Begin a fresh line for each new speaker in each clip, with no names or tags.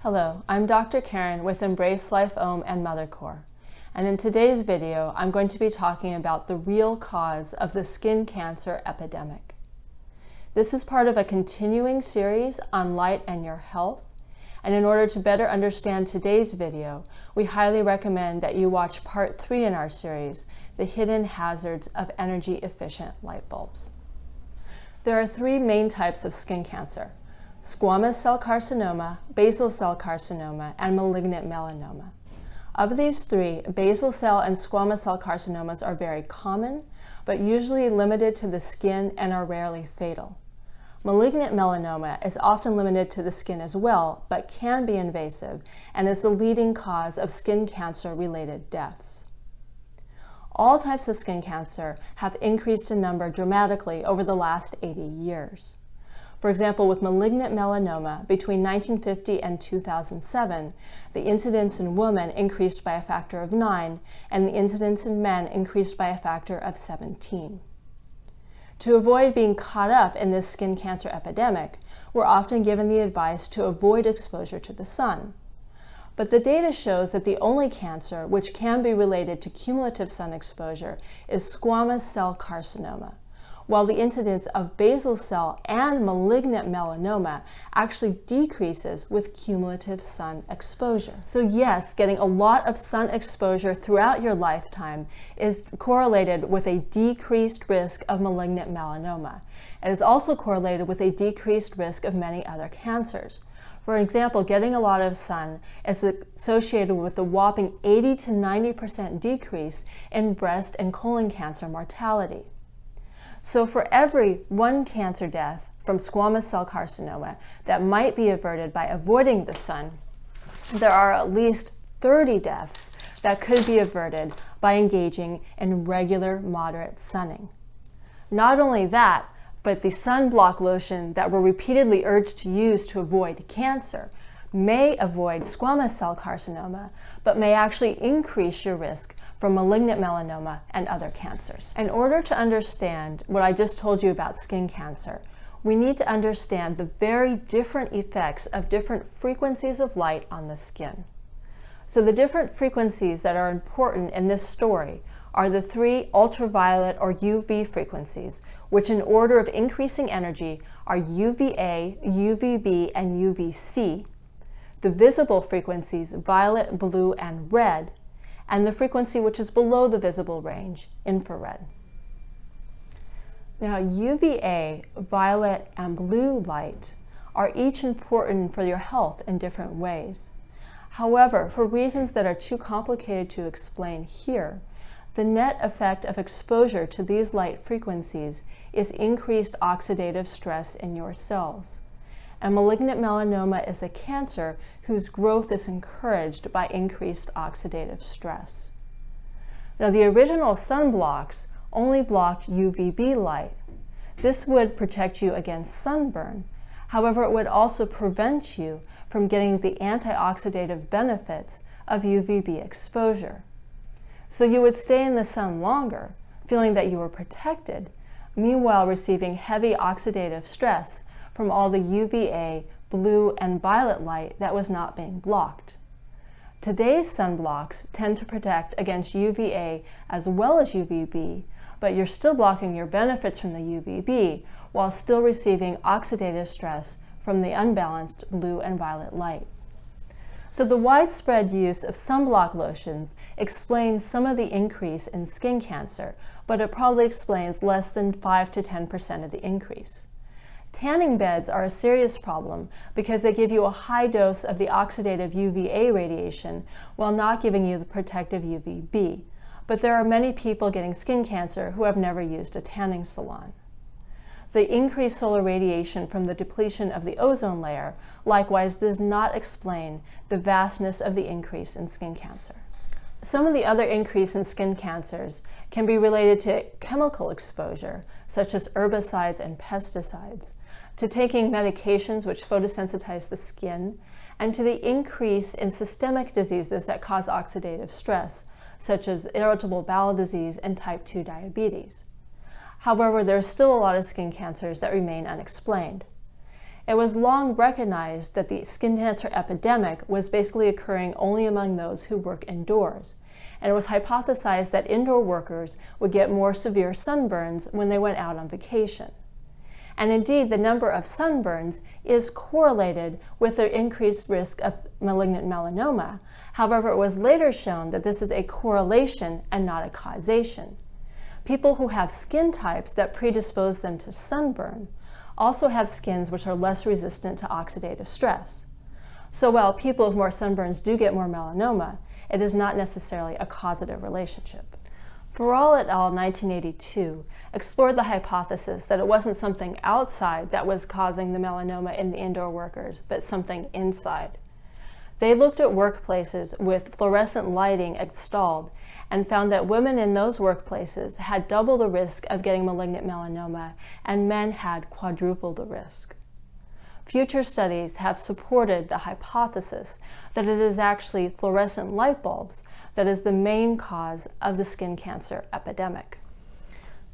Hello, I'm Dr. Karen with Embrace Life Ohm and MotherCore, and in today's video I'm going to be talking about the real cause of the skin cancer epidemic. This is part of a continuing series on light and your health, and in order to better understand today's video, we highly recommend that you watch part 3 in our series, The Hidden Hazards of Energy Efficient Light Bulbs. There are 3 main types of skin cancer: squamous cell carcinoma, basal cell carcinoma, and malignant melanoma. Of these 3, basal cell and squamous cell carcinomas are very common, but usually limited to the skin and are rarely fatal. Malignant melanoma is often limited to the skin as well, but can be invasive and is the leading cause of skin cancer-related deaths. All types of skin cancer have increased in number dramatically over the last 80 years. For example, with malignant melanoma, between 1950 and 2007, the incidence in women increased by a factor of 9, and the incidence in men increased by a factor of 17. To avoid being caught up in this skin cancer epidemic, we're often given the advice to avoid exposure to the sun. But the data shows that the only cancer which can be related to cumulative sun exposure is squamous cell carcinoma, while the incidence of basal cell and malignant melanoma actually decreases with cumulative sun exposure. So yes, getting a lot of sun exposure throughout your lifetime is correlated with a decreased risk of malignant melanoma. It is also correlated with a decreased risk of many other cancers. For example, getting a lot of sun is associated with a whopping 80 to 90% decrease in breast and colon cancer mortality. So for every 1 cancer death from squamous cell carcinoma that might be averted by avoiding the sun, there are at least 30 deaths that could be averted by engaging in regular moderate sunning. Not only that, but the sunblock lotion that we're repeatedly urged to use to avoid cancer may avoid squamous cell carcinoma, but may actually increase your risk from malignant melanoma and other cancers. In order to understand what I just told you about skin cancer, we need to understand the very different effects of different frequencies of light on the skin. So the different frequencies that are important in this story are the 3 ultraviolet or UV frequencies, which in order of increasing energy are UVA, UVB, and UVC, the visible frequencies violet, blue, and red, and the frequency which is below the visible range, infrared. Now, UVA, violet, and blue light are each important for your health in different ways. However, for reasons that are too complicated to explain here, the net effect of exposure to these light frequencies is increased oxidative stress in your cells. And malignant melanoma is a cancer whose growth is encouraged by increased oxidative stress. Now, the original sunblocks only blocked UVB light. This would protect you against sunburn. However, it would also prevent you from getting the antioxidative benefits of UVB exposure. So you would stay in the sun longer, feeling that you were protected, meanwhile receiving heavy oxidative stress from all the UVA, blue, and violet light that was not being blocked. Today's sunblocks tend to protect against UVA as well as UVB, but you're still blocking your benefits from the UVB while still receiving oxidative stress from the unbalanced blue and violet light. So the widespread use of sunblock lotions explains some of the increase in skin cancer, but it probably explains less than 5 to 10% of the increase. Tanning beds are a serious problem because they give you a high dose of the oxidative UVA radiation while not giving you the protective UVB. But there are many people getting skin cancer who have never used a tanning salon. The increased solar radiation from the depletion of the ozone layer likewise does not explain the vastness of the increase in skin cancer. Some of the other increase in skin cancers can be related to chemical exposure, such as herbicides and pesticides, to taking medications which photosensitize the skin, and to the increase in systemic diseases that cause oxidative stress, such as irritable bowel disease and type 2 diabetes. However, there are still a lot of skin cancers that remain unexplained. It was long recognized that the skin cancer epidemic was basically occurring only among those who work indoors, and it was hypothesized that indoor workers would get more severe sunburns when they went out on vacation. And indeed, the number of sunburns is correlated with the increased risk of malignant melanoma. However, it was later shown that this is a correlation and not a causation. People who have skin types that predispose them to sunburn also have skins which are less resistant to oxidative stress. So while people with more sunburns do get more melanoma, it is not necessarily a causative relationship. Barral et al. 1982 explored the hypothesis that it wasn't something outside that was causing the melanoma in the indoor workers, but something inside. They looked at workplaces with fluorescent lighting installed and found that women in those workplaces had double the risk of getting malignant melanoma, and men had quadruple the risk. Future studies have supported the hypothesis that it is actually fluorescent light bulbs that is the main cause of the skin cancer epidemic.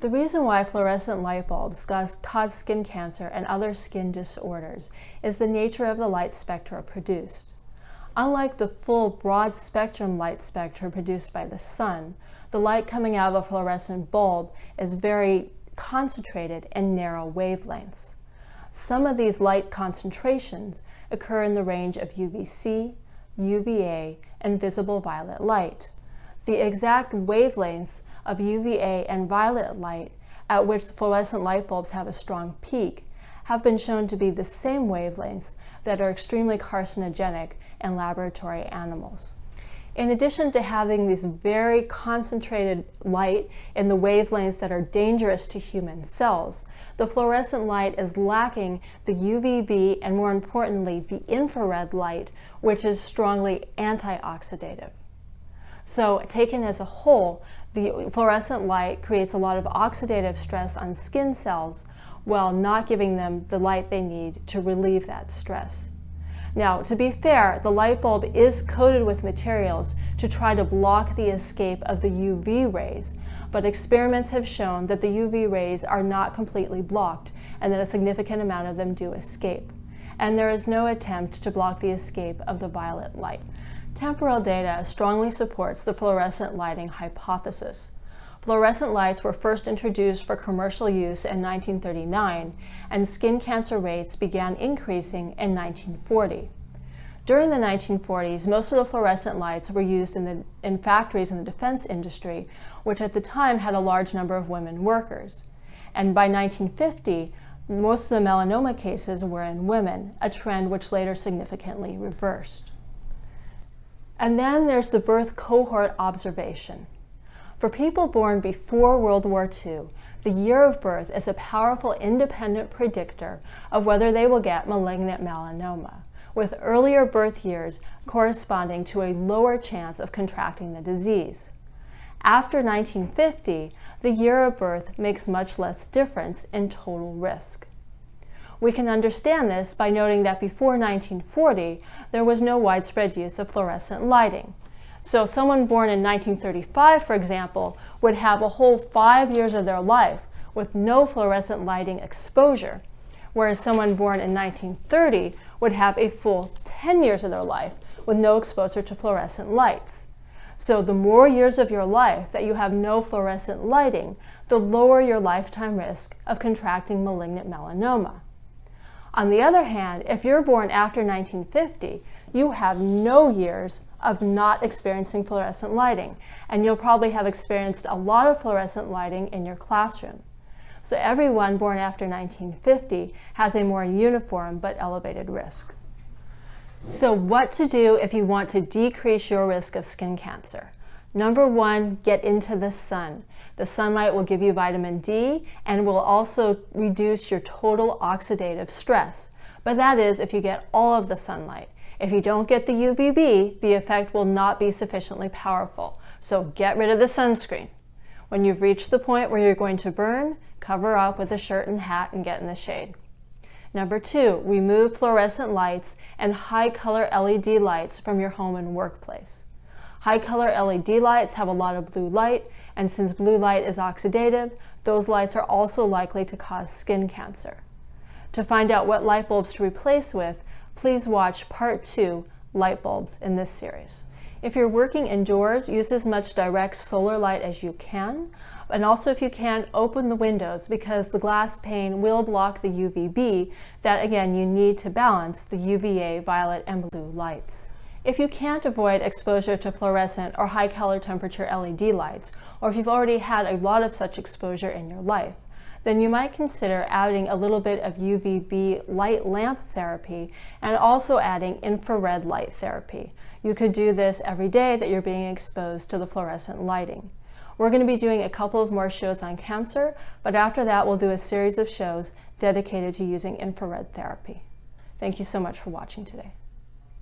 The reason why fluorescent light bulbs cause skin cancer and other skin disorders is the nature of the light spectra produced. Unlike the full broad-spectrum light spectrum produced by the sun, the light coming out of a fluorescent bulb is very concentrated in narrow wavelengths. Some of these light concentrations occur in the range of UVC, UVA, and visible violet light. The exact wavelengths of UVA and violet light at which fluorescent light bulbs have a strong peak have been shown to be the same wavelengths that are extremely carcinogenic in laboratory animals. In addition to having this very concentrated light in the wavelengths that are dangerous to human cells, the fluorescent light is lacking the UVB and, more importantly, the infrared light, which is strongly antioxidative. So, taken as a whole, the fluorescent light creates a lot of oxidative stress on skin cells while not giving them the light they need to relieve that stress. Now, to be fair, the light bulb is coated with materials to try to block the escape of the UV rays, but experiments have shown that the UV rays are not completely blocked and that a significant amount of them do escape. And there is no attempt to block the escape of the violet light. Temporal data strongly supports the fluorescent lighting hypothesis. Fluorescent lights were first introduced for commercial use in 1939, and skin cancer rates began increasing in 1940. During the 1940s, most of the fluorescent lights were used in factories in the defense industry, which at the time had a large number of women workers. And by 1950, most of the melanoma cases were in women, a trend which later significantly reversed. And then there's the birth cohort observation. For people born before World War II, the year of birth is a powerful independent predictor of whether they will get malignant melanoma, with earlier birth years corresponding to a lower chance of contracting the disease. After 1950, the year of birth makes much less difference in total risk. We can understand this by noting that before 1940, there was no widespread use of fluorescent lighting. So someone born in 1935, for example, would have a whole 5 years of their life with no fluorescent lighting exposure, whereas someone born in 1930 would have a full 10 years of their life with no exposure to fluorescent lights. So the more years of your life that you have no fluorescent lighting, the lower your lifetime risk of contracting malignant melanoma. On the other hand, if you're born after 1950, you have no years of not experiencing fluorescent lighting, and you'll probably have experienced a lot of fluorescent lighting in your classroom. So everyone born after 1950 has a more uniform but elevated risk. So what to do if you want to decrease your risk of skin cancer? Number one, get into the sun. The sunlight will give you vitamin D and will also reduce your total oxidative stress. But that is if you get all of the sunlight. If you don't get the UVB, the effect will not be sufficiently powerful. So get rid of the sunscreen. When you've reached the point where you're going to burn, cover up with a shirt and hat and get in the shade. Number two, remove fluorescent lights and high color LED lights from your home and workplace. High color LED lights have a lot of blue light, and since blue light is oxidative, those lights are also likely to cause skin cancer. To find out what light bulbs to replace with, please watch Part 2, Light Bulbs, in this series. If you're working indoors, use as much direct solar light as you can. And also, if you can, open the windows because the glass pane will block the UVB that, again, you need to balance the UVA, violet, and blue lights. If you can't avoid exposure to fluorescent or high color temperature LED lights, or if you've already had a lot of such exposure in your life, then you might consider adding a little bit of UVB light lamp therapy and also adding infrared light therapy. You could do this every day that you're being exposed to the fluorescent lighting. We're going to be doing a couple of more shows on cancer, but after that we'll do a series of shows dedicated to using infrared therapy. Thank you so much for watching today.